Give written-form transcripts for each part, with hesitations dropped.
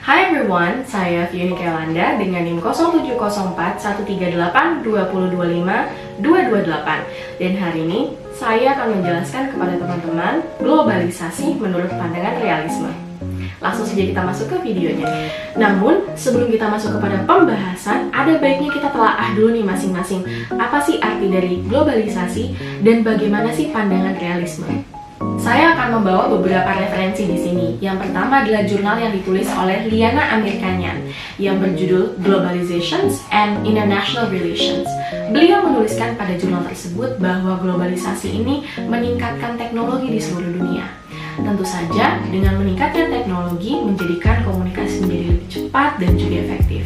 Hi everyone, saya Fioni Kelanda dengan NIM 07041382252228. Dan hari ini saya akan menjelaskan kepada teman-teman globalisasi menurut pandangan realisme. Langsung saja kita masuk ke videonya. Namun, sebelum kita masuk kepada pembahasan, ada baiknya kita telaah dulu nih masing-masing. Apa sih arti dari globalisasi dan bagaimana sih pandangan realisme? Saya akan membawa beberapa referensi di sini. Yang pertama adalah jurnal yang ditulis oleh Liana Amirkanyan yang berjudul Globalizations and International Relations. Beliau menuliskan pada jurnal tersebut bahwa globalisasi ini meningkatkan teknologi di seluruh dunia. Tentu saja, dengan meningkatnya teknologi menjadikan komunikasi menjadi lebih cepat dan juga efektif.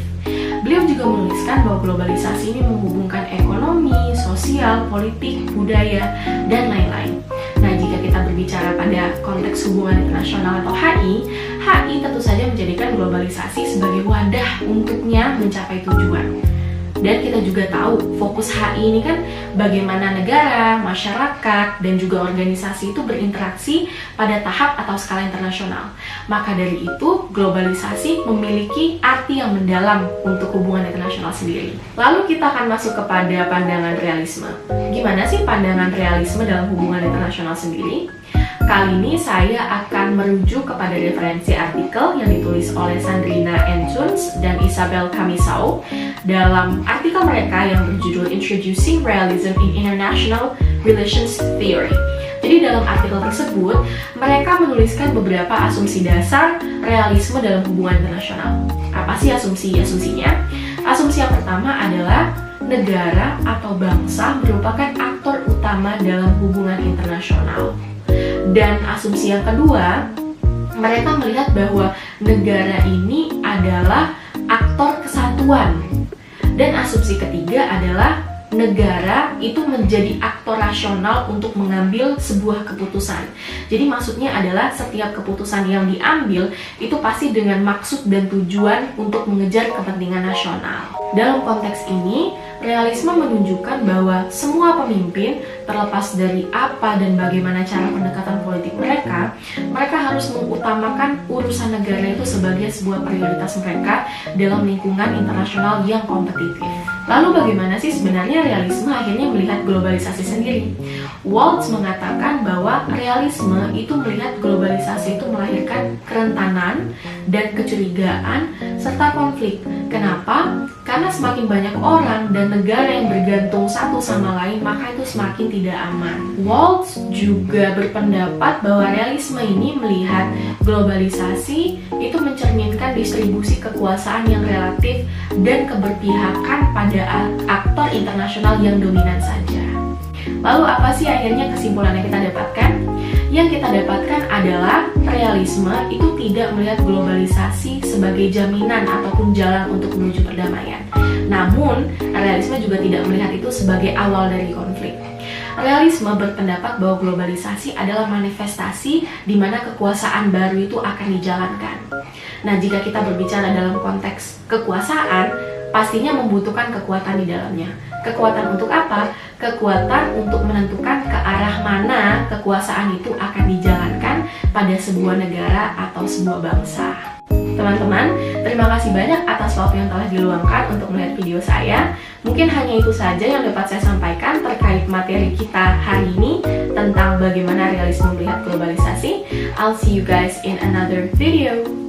Beliau juga menuliskan bahwa globalisasi ini menghubungkan ekonomi, sosial, politik, budaya, dan lain-lain. Nah, jika kita berbicara pada konteks hubungan internasional atau HI tentu saja menjadikan globalisasi sebagai wadah untuknya mencapai tujuan. Dan kita juga tahu fokus HI ini kan bagaimana negara, masyarakat, dan juga organisasi itu berinteraksi pada tahap atau skala internasional. Maka dari itu, globalisasi memiliki arti yang mendalam untuk hubungan internasional sendiri. Lalu kita akan masuk kepada pandangan realisme. Gimana sih pandangan realisme dalam hubungan internasional sendiri? Kali ini saya akan merujuk kepada referensi artikel yang ditulis oleh Sandrina Entzuns dan Isabel Camisao dalam artikel mereka yang berjudul Introducing Realism in International Relations Theory. Jadi dalam artikel tersebut, mereka menuliskan beberapa asumsi dasar realisme dalam hubungan internasional. Apa sih asumsinya? Asumsi yang pertama adalah negara atau bangsa merupakan aktor utama dalam hubungan internasional. Dan asumsi yang kedua, mereka melihat bahwa negara ini adalah aktor kesatuan. Dan asumsi ketiga adalah negara itu menjadi aktor rasional untuk mengambil sebuah keputusan. Jadi maksudnya adalah setiap keputusan yang diambil itu pasti dengan maksud dan tujuan untuk mengejar kepentingan nasional. Dalam konteks ini, realisme menunjukkan bahwa semua pemimpin, terlepas dari apa dan bagaimana cara pendekatan politik mereka harus mengutamakan urusan negara itu sebagai sebuah prioritas mereka dalam lingkungan internasional yang kompetitif. Lalu bagaimana sih sebenarnya realisme akhirnya melihat globalisasi sendiri? Waltz mengatakan bahwa realisme itu melihat globalisasi itu melahirkan kerentanan dan kecurigaan serta konflik. Kenapa? Karena semakin banyak orang dan negara yang bergantung satu sama lain, maka itu semakin tidak aman. Waltz juga berpendapat bahwa realisme ini melihat globalisasi itu mencerminkan distribusi kekuasaan yang relatif dan keberpihakan pada aktor internasional yang dominan saja. Lalu apa sih akhirnya kesimpulan yang kita dapatkan? Yang kita dapatkan adalah realisme itu tidak melihat globalisasi sebagai jaminan ataupun jalan untuk menuju perdamaian. Namun, realisme juga tidak melihat itu sebagai awal dari konflik. Realisme berpendapat bahwa globalisasi adalah manifestasi di mana kekuasaan baru itu akan dijalankan. Nah, jika kita berbicara dalam konteks kekuasaan, pastinya membutuhkan kekuatan di dalamnya. Kekuatan untuk apa? Kekuatan untuk menentukan ke arah mana kekuasaan itu akan dijalankan pada sebuah negara atau sebuah bangsa. Teman-teman, terima kasih banyak atas waktu yang telah diluangkan untuk melihat video saya. Mungkin hanya itu saja yang dapat saya sampaikan terkait materi kita hari ini tentang bagaimana realisme melihat globalisasi. I'll see you guys in another video.